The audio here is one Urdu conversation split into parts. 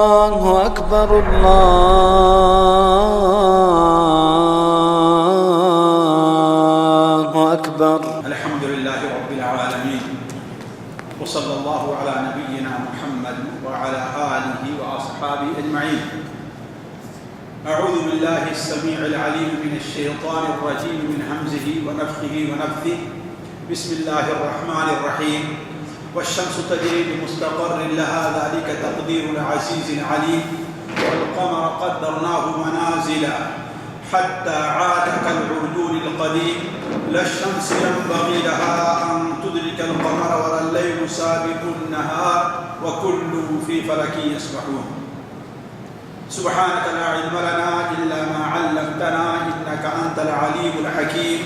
الله أكبر الله أكبر. الحمد لله رب العالمين وصلى الله على نبينا محمد وعلى آله وأصحابه أجمعين. أعوذ بالله السميع العليم من الشيطان الرجيم من همزه ونفخه ونفثه. بسم الله الرحمن الرحيم. والشمس تجري لمستقر لها ذلك تقدير العزيز العليم. والقمر قدرناه منازل حتى عاد كالعرجون القديم. لا الشمس ينبغي لها أن تدرك القمر ولا الليل سابق النهار وكل في فلك يسبحون. سبحانك لا علم لنا إلا ما علمتنا إنك أنت العليم الحكيم.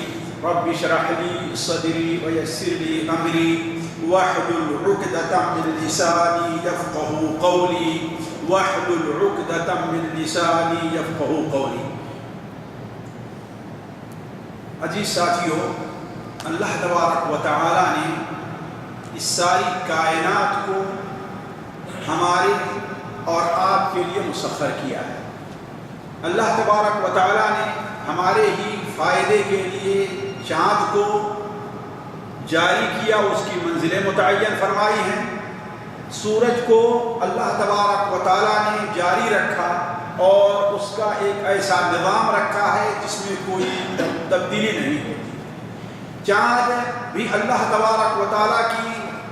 رب اشرح لي صدري ويسر لي أمري واحلل عقدة من لساني يفقهوا قولي واحلل عقدة من لساني يفقهوا قولي. عزیز ساتھیو، اللہ تبارک و تعالی نے اس ساری کائنات کو ہمارے اور آپ کے لیے مسخر کیا ہے. اللہ تبارک و تعالی نے ہمارے ہی فائدے کے لیے چاند کو جاری کیا، اس کی منزلیں متعین فرمائی ہیں. سورج کو اللہ تبارک و تعالی نے جاری رکھا اور اس کا ایک ایسا نظام رکھا ہے جس میں کوئی تبدیلی نہیں ہوتی. چاند بھی اللہ تبارک و تعالی کی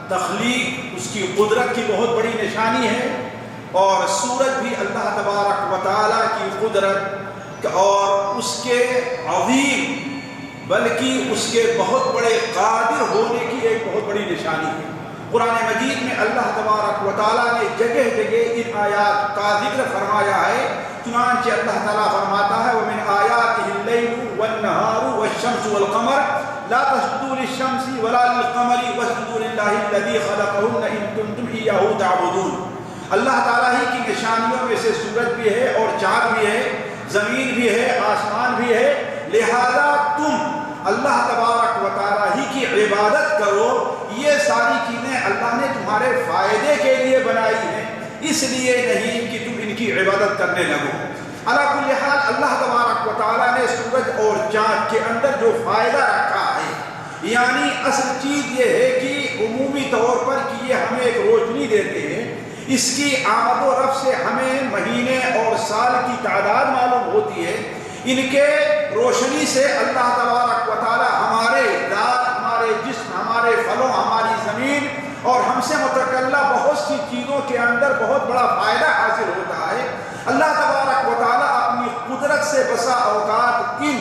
تخلیق، اس کی قدرت کی بہت بڑی نشانی ہے، اور سورج بھی اللہ تبارک و تعالی کی قدرت اور اس کے عظیم بلکہ اس کے بہت بڑے قادر ہونے کی ایک بہت بڑی نشانی ہے. قرآن مجید میں اللہ تبارک و تعالیٰ نے جگہ جگہ ان آیات کا ذکر فرمایا ہے. چنانچہ اللہ تعالیٰ فرماتا ہے وَمِنْ آيَاتِهِ اللَّيْلُ وَالنَّهَارُ وَالشَّمْسُ وَالْقَمَرُ لَا تَسْجُدُوا لِلشَّمْسِ وَلَا لِلْقَمَرِ وَاسْجُدُوا لِلَّهِ الَّذِي خَلَقَهُنَّ إِن كُنتُمْ إِيَّاهُ تَعْبُدُونَ. اللہ تعالیٰ ہی کی نشانیوں میں سے سورج بھی ہے اور چاند بھی ہے، زمین بھی ہے، آسمان بھی ہے، لہذا تم اللہ تبارک و تعالیٰ ہی کی عبادت کرو. یہ ساری چیزیں اللہ نے تمہارے فائدے کے لیے بنائی ہیں، اس لیے نہیں کہ تم ان کی عبادت کرنے لگو. علی کل حال اللہ تبارک و تعالیٰ نے سورج اور چاند کے اندر جو فائدہ رکھا ہے، یعنی اصل چیز یہ ہے کہ عمومی طور پر کہ یہ ہمیں ایک روشنی دیتے ہیں، اس کی آمد و رفت سے ہمیں مہینے اور سال کی تعداد معلوم ہوتی ہے. ان کے روشنی سے اللہ تبارک و تعالیٰ ہمارے ذات، ہمارے جسم، ہمارے پھلوں، ہماری زمین اور ہم سے متکلہ بہت سی چیزوں کے اندر بہت بڑا فائدہ حاصل ہوتا ہے. اللہ تبارک و تعالیٰ اپنی قدرت سے بسا اوقات ان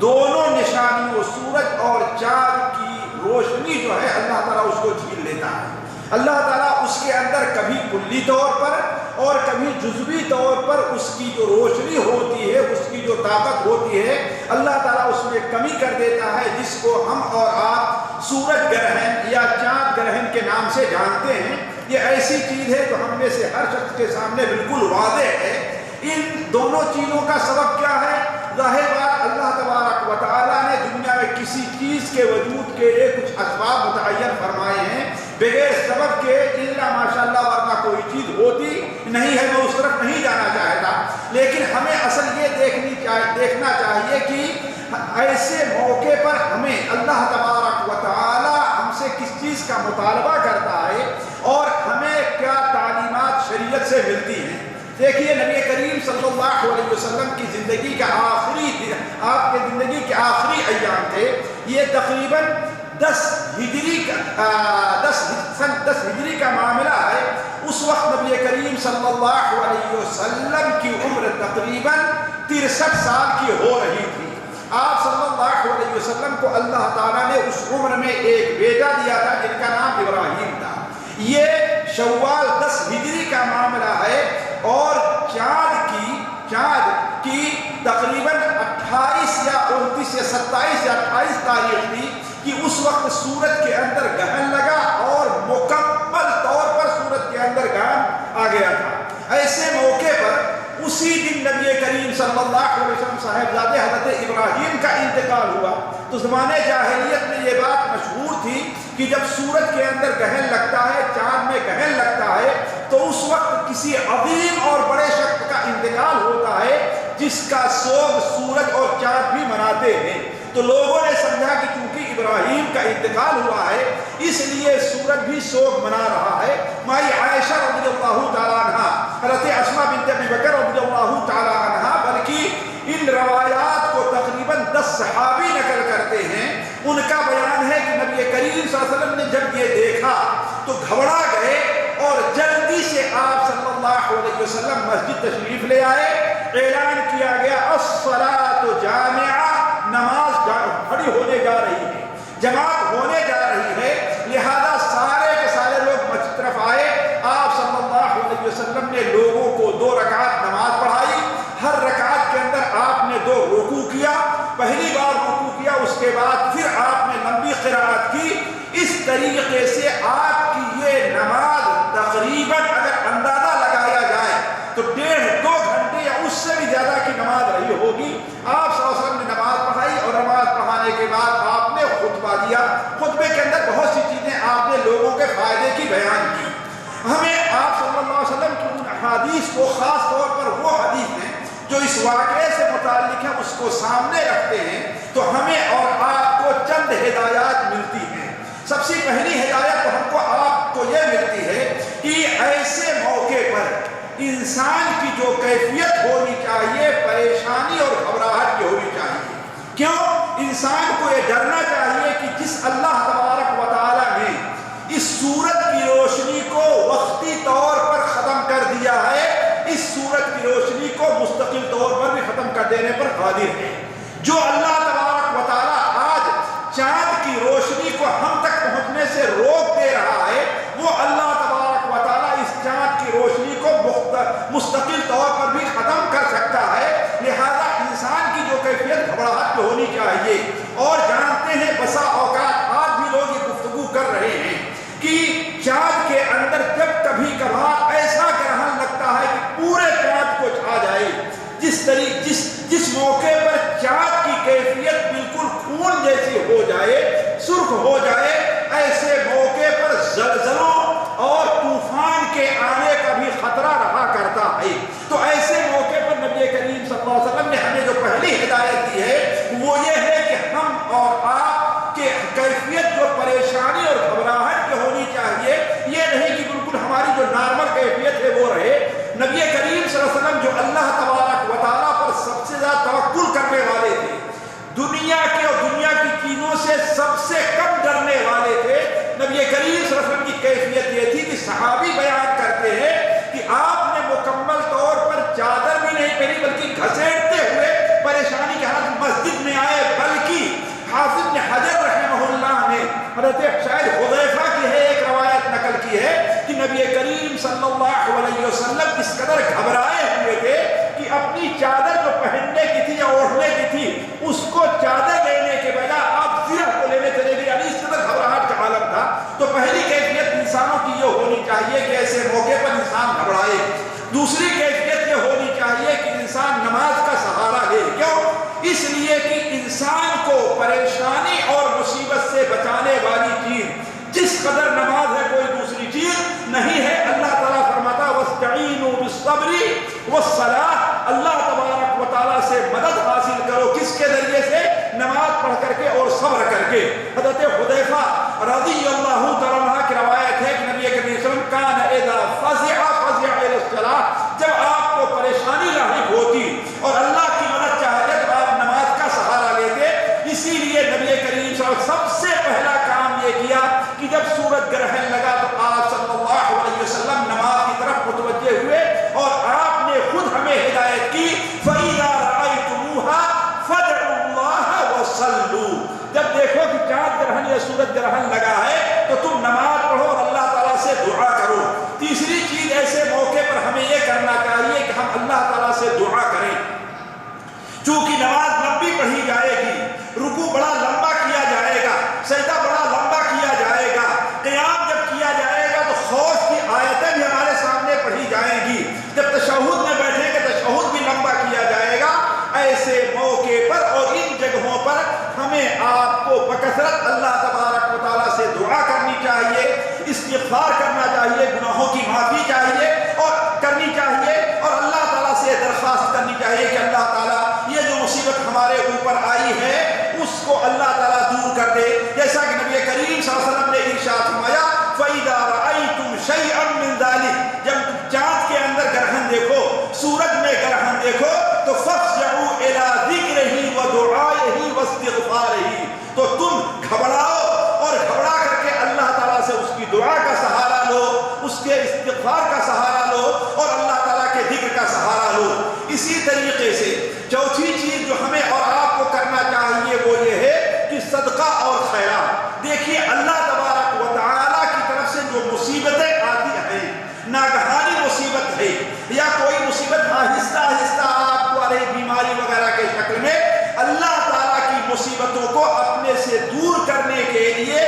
دونوں نشانیوں سورج اور چاند کی روشنی جو ہے اللہ تعالیٰ اس کو جھیل لیتا ہے. اللہ تعالیٰ اس کے اندر کبھی کلی طور پر اور کبھی جزوی طور پر اس کی جو روشنی ہوتی ہے، اس کی جو طاقت ہوتی ہے، اللہ تعالیٰ اس میں کمی کر دیتا ہے، جس کو ہم اور آپ سورج گرہن یا چاند گرہن کے نام سے جانتے ہیں. یہ ایسی چیز ہے جو ہم میں سے ہر شخص کے سامنے بالکل واضح ہے. ان دونوں چیزوں کا سبب کیا ہے؟ ظاہر بات اللہ تبارک و تعالیٰ نے دنیا میں کسی چیز کے وجود کے لیے کچھ اسباب متعین فرمائے ہیں، بغیر سبب کے الا ماشاءاللہ ورنہ کوئی چیز ہوتی نہیں ہے. میں اس طرف نہیں جانا چاہتا، لیکن ہمیں اصل یہ دیکھنا چاہیے کہ ایسے موقع پر ہمیں اللہ تبارک و تعالیٰ ہم سے کس چیز کا مطالبہ کرتا ہے اور ہمیں کیا تعلیمات شریعت سے ملتی ہیں. دیکھیے نبی کریم صلی اللہ علیہ وسلم کی زندگی کا آخری دن، آپ کے زندگی کے آخری ایام تھے. یہ تقریباً 10 ہجری کا معاملہ ہے. اس وقت نبی کریم صلی اللہ علیہ وسلم کی عمر تقریباً 63 سال کی ہو رہی تھی. آپ صلی اللہ علیہ وسلم کو اللہ تعالیٰ نے اس عمر میں ایک بیٹا دیا تھا جن کا نام ابراہیم تھا. یہ شوال 10 ہجری کا معاملہ ہے اور چاند کی تقریباً 28 یا 29 یا 27 یا 28 تاریخ تھی کہ اس وقت سورج کے اندر گہن لگا اور مکمل طور پر سورج کے اندر گہن آ گیا تھا. ایسے موقع پر اسی دن نبی کریم صلی اللہ علیہ وسلم صاحبزادے حضرت ابراہیم کا انتقال ہوا. تو زمانے جاہلیت میں یہ بات مشہور تھی کہ جب سورج کے اندر گہن لگتا جس کا سوگ سورج اور چاند بھی مناتے ہیں۔ تو لوگوں نے سمجھا کہ چونکہ ابراہیم کا انتقال ہوا ہے اس لیے سورج بھی سوگ منا رہا ہے۔ مائی عائشہ رضی اللہ تعالیٰ عنہ، حضرت اسماء بنت ابی بکر رضی اللہ تعالیٰ عنہ، بلکہ ان روایات کو تقریباً 10 صحابی نقل کرتے ہیں۔ ان کا بیان ہے کہ نبی کریم صلی اللہ علیہ وسلم نے جب یہ دیکھا تو گھبرا گئے اور جلدی سے آپ صلی اللہ علیہ وسلم مسجد تشریف لے آئے۔ اعلان کیا گیا الصلاۃ جامعہ، نماز کھڑی ہونے جا رہی ہے، جماعت ہونے جا رہی ہے، لہذا سارے کے سارے لوگ مسجد طرف آئے۔ آپ صلی اللہ علیہ وسلم نے لوگوں کو 2 رکعت نماز پڑھائی۔ ہر رکعت کے اندر آپ نے 2 رکوع کیا، پہلی بار رکوع کیا، اس کے بعد پھر آپ نے لمبی قرات کی۔ اس طریقے سے آپ کی یہ نماز تقریباً اگر اندازہ لگایا جائے تو 1.5-2 گھنٹے یا اس سے بھی زیادہ کی نماز رہی ہوگی۔ آپ صلی اللہ علیہ وسلم نے نماز پڑھائی اور نماز پڑھانے کے بعد آپ نے خطبہ دیا۔ خطبے کے اندر بہت سی چیزیں آپ نے لوگوں کے فائدے کی بیان کی۔ ہمیں آپ صلی اللہ علیہ وسلم کی ان حدیث کو، خاص طور پر وہ حدیث ہیں جو اس واقعے سے متعلق ہے، اس کو سامنے رکھتے ہیں تو ہمیں اور آپ کو چند ہدایات ملتی ہیں۔ سب سے پہلی ہدایت ہم کو آپ کو یہ ملتی ہے کہ ایسے موقع پر انسان کی جو کیفیت ہونی چاہیے پریشانی اور گھبراہٹ کی ہونی چاہیے۔ کیوں؟ انسان کو یہ ڈرنا چاہیے کہ جس اللہ تبارک و تعالیٰ نے اس سورج کی روشنی کو وقتی طور پر ختم کر دیا ہے، اس سورج کی روشنی کو مستقل طور پر بھی ختم کر دینے پر قادر ہے۔ جو اللہ تبارک و تعالیٰ آج چاند کی روشنی کو ہم تک پہنچنے سے روک دے رہا ہے، وہ اللہ تبارک و تعالیٰ اس چاند کی روشنی کو مستقل طور پر بھی ختم کر سکتا ہے۔ لہذا انسان کی جو کیفیت گھبراہٹ ہونی چاہیے، اور جانتے ہیں بسا اوقات آج بھی لوگ یہ گفتگو کر رہے ہیں کہ چاند کے اندر جب کبھی کبھار ایسا گرہن لگتا ہے کہ پورے چاند کو چھا جائے، جس موقع پر چاند کی کیفیت بالکل خون جیسی ہو جائے، سرخ ہو جائے، ایسے موقع پر زلزلوں اور طوفان کے آنے کا بھی خطرہ رہا کرتا ہے۔ تو ایسے موقع پر نبی کریم صلی اللہ علیہ وسلم نے ہمیں جو پہلی ہدایت دی ہے وہ یہ ہے کہ ہم اور آپ کے کیفیت جو پریشانی اور گھبراہٹ کی ہونی چاہیے، یہ نہیں کہ بالکل ہماری جو نارمل کیفیت ہے وہ رہے۔ نبی کریم صلی اللہ علیہ وسلم جو اللہ تبارک و تعالیٰ پر سب سے زیادہ توکل کرنے والے تھے، دنیا کے اور دنیا کی چیزوں سے سب سے کم ڈرنے والے تھے، نبی کریم صلی اللہ علیہ وسلم کی کیفیت یہ تھی کہ صحابی بیان کرتے ہیں کہ آپ نے مکمل طور پر چادر بھی نہیں پہنی بلکہ گھسیٹتے ہوئے پریشانی کے حالت مسجد میں آئے، بلکہ حافظ بن حجر رحمہ اللہ نے حضرت شاید حذیفہ کی ہے ایک روایت نقل کی ہے کہ نبی کریم صلی اللہ علیہ وسلم اس قدر گھبرائے ہوئے تھے کہ اپنی چادر جو پہننے کی تھی یا اوڑھنے کی تھی اس کو چادر لینے کے بجائے آپ زرہ کو لینے چلے گئے، یعنی اس قدر گھبراہٹ کا عالم تھا۔ تو پہلی کیفیت انسانوں کی یہ ہونی چاہیے کہ ایسے موقع پر انسان گھبرائے۔ دوسری کیفیت یہ ہونی چاہیے کہ انسان نماز کا سہارا لے۔ کیوں؟ اس لیے کہ انسان کو پریشانی اور مصیبت سے بچانے والی چیز جس قدر نماز ہے کوئی دوسری چیز نہیں ہے۔ اللہ تعالیٰ فرماتا وَاسْتَعِينُوا بِالصَّبْرِ وَالصَّلَاةِ، اللہ تبارک و تعالیٰ سے مدد حاصل کرو، کس کے ذریعے سے؟ نماز پڑھ کر کے اور صبر کر کے۔ حضرت حذیفہ رضی اللہ تعالیٰ عنہ کی روایت ہے کہ نبی کریم صلی اللہ علیہ وسلم كان اذا فزع الى الصلاة، جب آپ کو پریشانی لاحق ہوتی اور اللہ کی مدد چاہتے تو آپ نماز کا سہارا لیتے۔ اسی لیے نبی کریم صلی اللہ علیہ وسلم سب سے پہلا کام یہ کیا کہ جب سورج گرہن لگا تو آپ صلی اللہ علیہ وسلم نماز کی طرف متوجہ ہوئے اور آپ نے خود ہمیں ہدایت کی فَإِذَا رَأَيْتُمُوهَا فَادْعُوا اللَّهَ وَصَلُّوا، جب دیکھو کہ چاند گرہن یا سورج گرہن لگا ہے تو تم نماز پڑھو اور اللہ تعالیٰ سے دعا کرو۔ تیسری چیز ایسے موقع پر ہمیں یہ کرنا چاہیے کہ ہم اللہ تعالیٰ سے دعا کریں، چونکہ نماز لمبی پڑھی جائے گی، رکوع بڑا لمبا کیا جائے گا، سجدہ بڑا لمبا کیا جائے گا، قیام جب کیا جائے گا تو خوف کی آیتیں بھی ہمارے سامنے پڑھی جائیں گی، جب تشہد میں بیٹھیں گے تشہد بھی لمبا کیا جائے گا۔ ایسے موقع پر اور ان جگہوں پر ہمیں آپ کو بکثرت اللہ تبارک و تعالیٰ سے دعا کرنی چاہیے، استغفار کرنا چاہیے، گناہوں کی معافی چاہیے اور کرنی چاہیے، اور اللہ تعالیٰ سے درخواست کرنی چاہیے کہ اللہ تعالیٰ تو تم گھبراؤ اور گھبرا کر کے اللہ تعالیٰ سے اس کی دعا کا سہارا لو، اس کے استغفار کا سہارا لو اور اللہ تعالیٰ کے ذکر کا سہارا لو۔ اسی طریقے سے چوتھی چیز جو ہمیں اور آپ کو کرنا چاہیے وہ یہ ہے کہ صدقہ اور خیرات۔ دیکھیے اللہ تبارک و تعالیٰ کی طرف سے جو مصیبتیں آتی ہیں، ناگہانی مصیبت ہے یا کوئی مصیبت آہستہ آہستہ آپ کو آ رہی بیماری وغیرہ کے شکل میں، اللہ تعالیٰ کی مصیبتوں کو اپنے سے دور کرنے کے لیے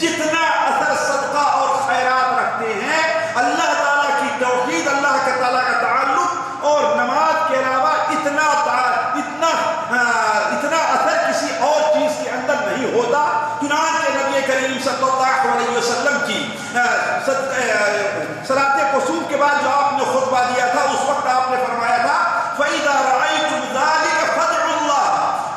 جتنا اثر صدقہ اور خیرات رکھتے ہیں، اللہ تعالیٰ کی توحید، اللہ تعالیٰ کا تعلق اور نماز کے علاوہ اتنا اثر کسی اور چیز کے اندر نہیں ہوتا۔ چنانچہ نبی کریم صلی اللہ علیہ وسلم کی صلاۃ کسوف کے بعد جو آپ نے خطبہ دیا تھا، اس وقت آپ نے فرمایا تھا فَإِذَا رَأَيْتُمْ ذَلِكَ فَادْعُوا اللَّهَ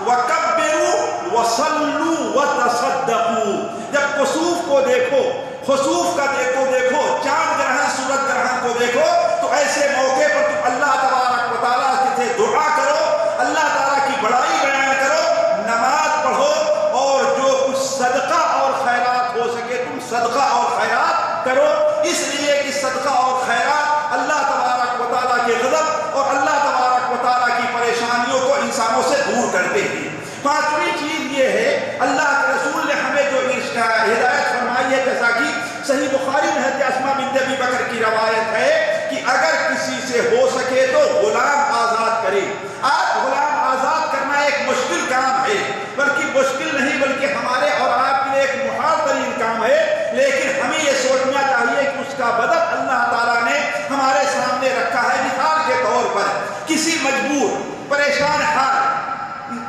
وَكَبِّرُوا وَصَلُّوا وَتَصَدَّقُوا۔ جب کسوف کو دیکھو، خسوف کا دیکھو، چاند گرہن، سورج گرہن کو دیکھو، تو ایسے موقع پر تم اللہ تبارک و تعالیٰ سے دعا کرو، اللہ تعالیٰ کی بڑائی بیان کرو، نماز پڑھو اور جو کچھ صدقہ اور خیرات ہو سکے تم صدقہ اور خیرات کرو، اس لیے کہ صدقہ اور خیرات اللہ تبارک و تعالیٰ کے غضب اور اللہ تبارک و تعالیٰ کی پریشانیوں کو انسانوں سے دور کرتے ہیں۔ پانچویں چیز یہ ہے، اللہ کے رسول نے ہمیں جو ہدایت فرمائی ہے، جیسا کہ صحیح بخاری میں حضرت اسماء بنت ابی بکر کی روایت ہے کہ اگر کسی سے ہو سکے تو غلام آزاد کرے۔ آج غلام آزاد کرنا ایک مشکل کام ہے، بلکہ مشکل نہیں بلکہ ہمارے اور آپ کے لیے ایک محال ترین کام ہے، لیکن ہمیں یہ سوچنا چاہیے کہ اس کا بدل اللہ تعالیٰ نے ہمارے سامنے رکھا ہے۔ مثال کے طور پر کسی مجبور پریشان حال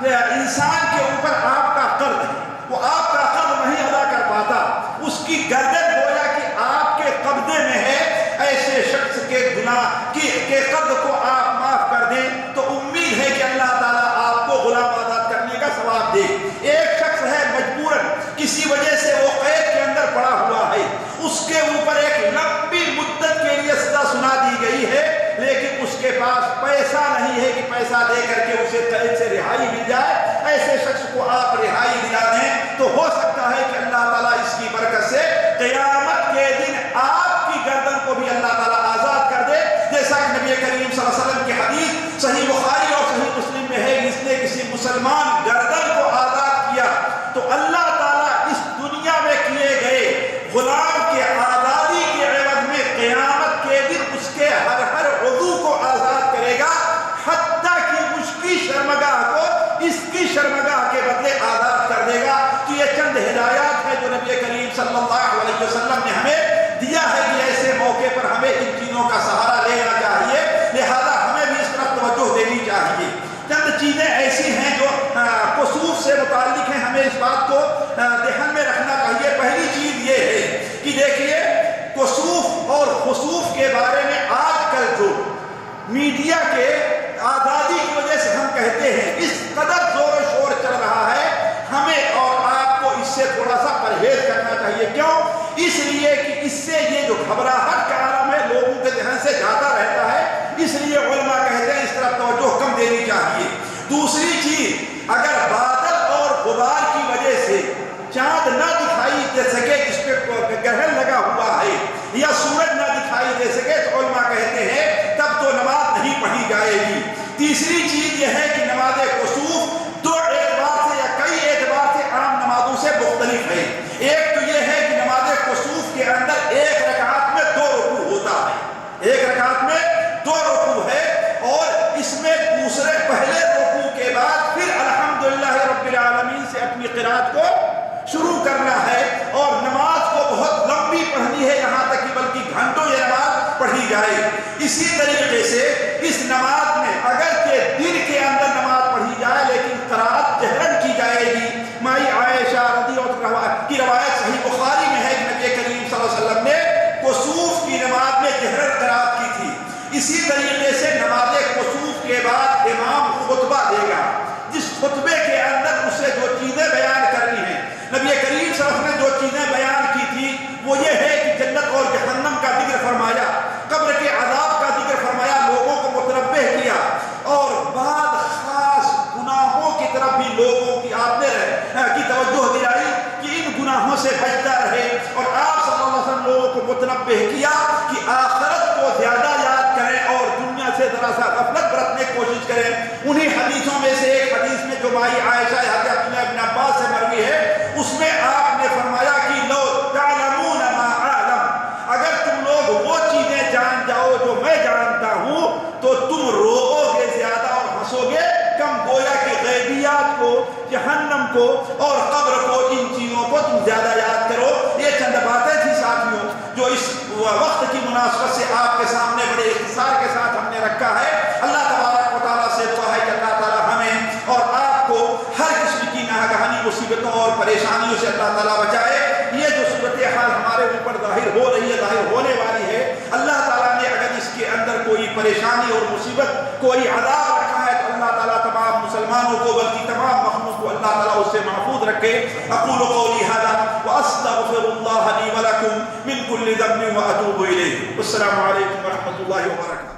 انسان کے اوپر آپ کا قرض ہے، وہ آپ کا قرض نہیں ادا کر پاتا، اس کی گردن گویا کہ آپ کے قبضے میں ہے، ایسے شخص کے گناہ کے قرض کو آپ معاف کر دیں تو امید ہے کہ اللہ تعالیٰ آپ کو غلام آزاد کرنے کا ثواب دے۔ ایک شخص ہے مجبوراً کسی وجہ سے وہ قید کے اندر پڑا ہوا ہے، اس کے اوپر ایک لمبی مدت کے لیے سزا سنا دی گئی ہے، لیکن اس کے پاس پیسہ نہیں ہے کہ پیسہ دے کر کے اسے قید سے رہائی مل جائے۔ ایسے شخص کو آپ رہائی دلا دیں تو ہو سکتا ہے کہ اللہ تعالیٰ اس کی برکت سے قیامت کے دن آپ کی گردن کو بھی اللہ تعالیٰ آزاد کر دے، جیسا کہ نبی کریم صلی اللہ علیہ وسلم کی حدیث صحیح بخاری اور صحیح مسلم میں ہے، جس نے کسی مسلمان گردن کو آزاد کیا تو اللہ تعالیٰ اس دنیا میں کیے گئے غلام کے آزادی کے عوض میں قیامت کے دن اس کے ہر عضو کو آزاد کرے گا، حتیٰ کہ اس کی شرمگاہ کو اس کی شرمگاہ کے بدلے آزاد کر دے گا۔ تو یہ چند ہدایات ہیں جو نبی کریم صلی اللہ علیہ وسلم نے ہمیں دیا ہے کہ ایسے موقع پر ہمیں ان چیزوں کا سہارا لینا چاہیے، لہذا ہمیں بھی اس طرف توجہ دینی چاہیے۔ چند چیزیں ایسی ہیں جو کسوف سے متعلق ہیں، ہمیں اس بات کو ذہن میں رکھنا چاہیے۔ پہلی چیز یہ ہے کہ دیکھیے کسوف اور خسوف کے بارے میں آج کل جو میڈیا کے آزادی کی وجہ سے ہم کہتے ہیں، اس قدر زور و شور چل رہا ہے، ہمیں اور آپ کو اس سے تھوڑا سا پرہیز کرنا چاہیے۔ کیوں؟ اس لیے کہ اس سے یہ جو گھبراہٹ کا عالم ہے لوگوں کے ذہن سے جاتا رہتا ہے، اس لیے علماء کہتے ہیں اس طرف توجہ کم دینی چاہیے۔ دوسری چیز، اگر بادل اور غبار کی وجہ سے چاند نہ دکھائی دے سکے، اس پہ گرہن لگا ہوا ہے، یا سورج نہ دکھائی دے سکے، تو علماء کہتے ہیں تب تو نماز نہیں پڑھی جائے گی۔ تیسری چیز یہ ہے کہ نماز کسوف دو اعتبار سے یا کئی اعتبار سے عام نمازوں سے مختلف ہے۔ ایک تو یہ ہے کہ نماز کسوف کے اندر ایک رکعت میں 2 رکوع ہوتا ہے، ایک رکعت میں 2 رکوع ہے، اور اس میں پہلے رکوع کے بعد پھر الحمدللہ رب العالمین سے اپنی قرات کو شروع کرنا ہے، اور نماز کو بہت لمبی پڑھنی ہے، یہاں تک کہ بلکہ گھنٹوں یہ نماز پڑھی جائے۔ اسی طریقے سے اس نماز میں اگرچہ دن کے اندر نماز پڑھی جائے لیکن قرات جہرن کی جائے گی۔ مائی عائشہ رضی اللہ عنہا کی روایت صحیح بخاری میں ہے کہ نبی کریم صلی اللہ علیہ وسلم نے کسوف کی نماز میں جہرن قرات کی تھی۔ اسی طریقے سے نماز کسوف کے بعد امام خطبہ دے گا، جس خطبے کے اندر اسے جو چیزیں بیان کرنی ہیں، نبی کریم صلی اللہ علیہ وسلم نے جو چیزیں بیان کی تھی وہ یہ ہے کہ جنت اور جہنم کا ذکر فرمایا، قبر کے عذاب کا ذکر فرمایا، لوگوں کو متنبہ کیا، اور بعد خاص گناہوں کی طرف بھی لوگوں کی آپ نے کی توجہ لوگوں کو متنبہ کیا کہ آخرت کو زیادہ یاد کریں اور دنیا سے ذرا سا غفلت برتنے کی کوشش کریں. انہی حدیثوں میں سے ایک حدیث میں جو بھائی عائشہ حضرت عبداللہ ابن عباس سے مروی ہے، اس میں آپ نے فرمایا کہ لو تعلمون ما اعلم، اگر تم لوگ وہ چیزیں جان جاؤ جو میں جانتا ہوں تو تم روؤ گے زیادہ اور ہنسو گے کم. گویا کہ غیبیات کو، جہنم کو اور قبر کو، ان چیزوں کو تم زیادہ یاد کرو. یہ چند باتیں تھی ساتھیوں جو اس وقت کی مناسبت سے آپ کے سامنے بڑے اختصار کے ساتھ ہم نے رکھا ہے. اللہ تبارک و تعالیٰ سے دعا ہے کہ اللہ تعالیٰ ہمیں اور آپ کو ہر قسم کی ناگہانی مصیبتوں اور پریشانیوں سے اللہ تعالیٰ بچائے. یہ جو صورتحال ہمارے اوپر ظاہر ہو رہی ہے، ظاہر ہونے والی ہے، اللہ تعالیٰ نے اگر اس کے اندر کوئی پریشانی اور مصیبت، کوئی عذاب رکھا ہے تو اللہ تعالیٰ تمام مسلمانوں کو بلکہ تمام مخلوق کو اللہ تعالیٰ اس سے محفوظ رکھے. اقول قولی ھذا واستغفر اللہ لی ولکم من کل ذنب واتوب الیہ. السلام علیکم ورحمۃ اللہ وبرکاتہ.